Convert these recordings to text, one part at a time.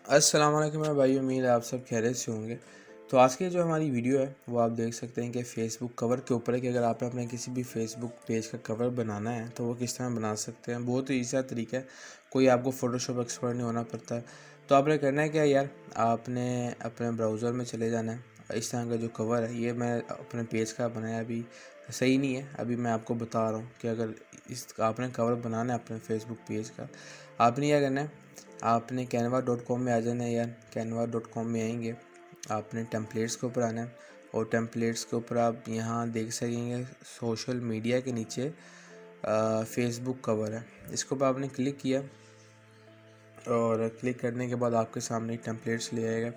अस्सलाम वालेकुम मेरे भाई, उम्मीद है आप सब खैरियत से होंगे। तो आज की जो हमारी वीडियो है वो आप देख सकते हैं कि फ़ेसबुक कवर के ऊपर है कि अगर आपने अपने किसी भी फ़ेसबुक पेज का कवर बनाना है तो वो किस तरह बना सकते हैं। बहुत ही ईज़ी तरीका है, कोई आपको फ़ोटोशॉप एक्सपर्ट नहीं होना पड़ता है। तो आपने करना है क्या यार, आपने अपने ब्राउज़र में चले जाना है। इस तरह का जो कवर है ये मैं अपने पेज का बनाया, अभी सही नहीं है। अभी मैं आपको बता रहा हूँ कि अगर इस आपने कवर बनाना है अपने फ़ेसबुक पेज का, आपने क्या करना है, आपने canva.com में आ जाना है यार। canva.com में आएंगे, आपने टेम्पलेट्स के ऊपर आना है और टेम्पलेट्स के ऊपर आप यहाँ देख सकेंगे सोशल मीडिया के नीचे फेसबुक कवर है। इसके ऊपर आपने क्लिक किया और क्लिक करने के बाद आपके सामने टेम्पलेट्स ले आएगा।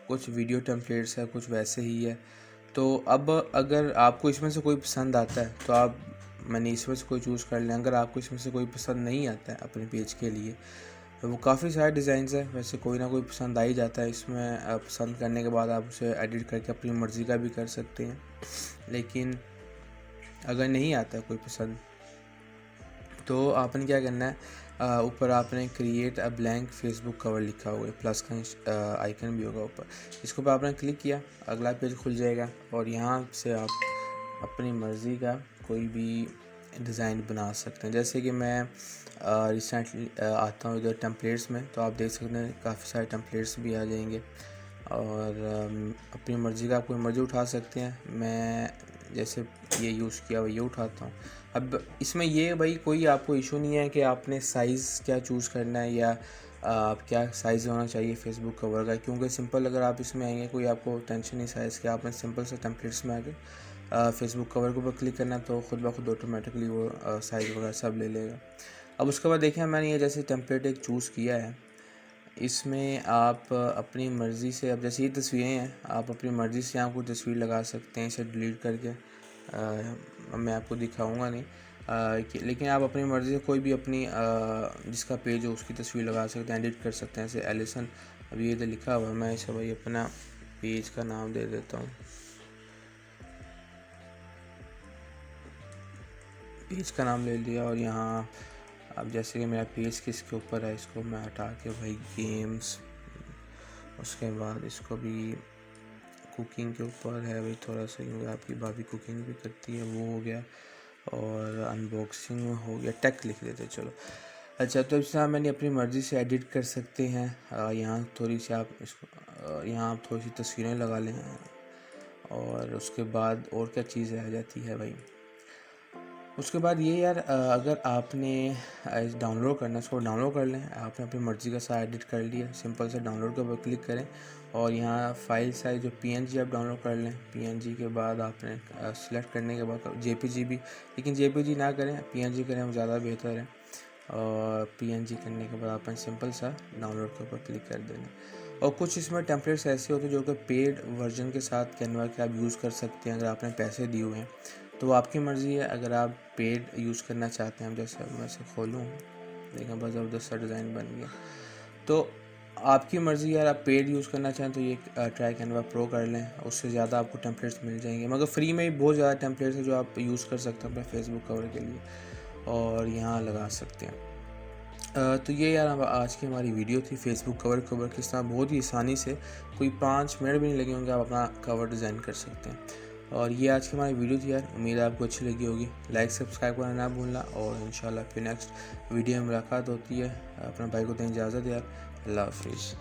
कुछ वीडियो टेम्पलेट्स है, कुछ वैसे ही है। तो अब अगर आपको इसमें से कोई पसंद आता है तो आप मैंने इसमें से कोई चूज़ कर लें। अगर आपको इसमें से कोई पसंद नहीं आता है अपने पेज के लिए, तो वो काफ़ी सारे डिज़ाइंस है, वैसे कोई ना कोई पसंद आ ही जाता है इसमें। पसंद करने के बाद आप उसे एडिट करके अपनी मर्ज़ी का भी कर सकते हैं। लेकिन अगर नहीं आता कोई पसंद तो आपने क्या करना है, ऊपर आपने create a blank Facebook cover लिखा हुआ है, प्लस का आइकन भी होगा ऊपर। इसके ऊपर आपने क्लिक किया, अगला पेज खुल जाएगा और यहाँ से आप अपनी मर्ज़ी का कोई भी डिज़ाइन बना सकते हैं। जैसे कि मैं रिसेंटली आता हूँ इधर टेम्पलेट्स में, तो आप देख सकते हैं काफ़ी सारे टेम्पलेट्स भी आ जाएंगे और अपनी मर्ज़ी का आप कोई मर्ज़ी उठा सकते हैं। मैं जैसे ये यूज़ किया हुआ ये उठाता हूँ। अब इसमें ये भाई कोई आपको इशू नहीं है कि आपने साइज़ क्या चूज़ करना है या आप क्या साइज़ होना चाहिए फ़ेसबुक कवर का, क्योंकि सिंपल अगर आप इसमें आएंगे कोई आपको टेंशन नहीं साइज़ की। आपने सिंपल से टेम्पलेट्स में आके फ़ेसबुक कवर के ऊपर क्लिक करना तो खुद ब खुद ऑटोमेटिकली वो साइज़ वगैरह सब ले लेगा। अब उसके बाद देखें, मैंने ये जैसे टेम्पलेट एक चूज़ किया है, इसमें आप अपनी मर्ज़ी से, अब जैसे ये तस्वीरें हैं, आप अपनी मर्ज़ी से यहाँ कोई तस्वीर लगा सकते हैं इसे डिलीट करके। मैं आपको दिखाऊंगा नहीं, लेकिन आप अपनी मर्ज़ी से कोई भी अपनी जिसका पेज हो उसकी तस्वीर लगा सकते हैं, एडिट कर सकते हैं। जैसे एलिसन अभी ये इधर लिखा हुआ है, मैं इसे भाई अपना पेज का नाम दे देता हूँ। पेज का नाम ले लिया और यहाँ अब जैसे कि मेरा पेज किसके ऊपर है, इसको मैं हटा के भाई गेम्स, उसके बाद इसको भी कुकिंग के ऊपर है भाई थोड़ा सा, क्योंकि आपकी भाभी कुकिंग भी करती है, वो हो गया। और अनबॉक्सिंग में हो गया, टेक लिख देते चलो। अच्छा, तो इस तरह मैंने अपनी मर्ज़ी से एडिट कर सकते हैं। यहाँ थोड़ी सी आप इसको यहाँ आप थोड़ी सी तस्वीरें लगा लें और उसके बाद और क्या चीज़ रह जाती है भाई। उसके बाद ये यार, अगर आपने डाउनलोड करना है इसको डाउनलोड कर लें। आपने अपनी मर्ज़ी का सारा एडिट कर लिया, सिंपल से डाउनलोड के ऊपर क्लिक करें और यहाँ फाइल साइज जो पीएनजी आप डाउनलोड कर लें। पीएनजी के बाद आपने सेलेक्ट करने के बाद जेपीजी भी, लेकिन जेपीजी ना करें, पीएनजी करें, वो ज़्यादा बेहतर है। और पीएनजी करने के बाद आपने सिंपल सा डाउनलोड के ऊपर क्लिक कर देना। और कुछ इसमें टेम्पलेट्स ऐसे होते हैं जो कि पेड वर्जन के साथ कैनवा के आप यूज़ कर सकते हैं अगर आपने पैसे दिए हुए हैं, तो वो आपकी मर्ज़ी है। अगर आप पेड यूज़ करना चाहते हैं, जैसे मैं इसे खोलूँ, देखें बहुत ज़बरदस्त सा डिज़ाइन बन गया, तो आपकी मर्ज़ी यार। आप पेड यूज़ करना चाहें तो ये ट्राई कैनवा प्रो कर लें, उससे ज़्यादा आपको टेम्पलेट्स मिल जाएंगे, मगर फ्री में ही बहुत ज़्यादा टेम्पलेट्स हैं जो आप यूज़ कर सकते हैं अपने फेसबुक कवर के लिए और यहाँ लगा सकते हैं। तो ये यार आज की हमारी वीडियो थी फेसबुक कवर किस तरह बहुत ही आसानी से, कोई 5 मिनट भी नहीं लगे होंगे, आप अपना कवर डिज़ाइन कर सकते हैं। और ये आज की हमारी वीडियो थी यार, उम्मीद है आपको अच्छी लगी होगी। लाइक सब्सक्राइब करना ना भूलना और इंशाल्लाह फिर नेक्स्ट वीडियो में मुलाकात होती है। अपने भाई को दें इजाज़त यार, अल्लाह हाफिज़।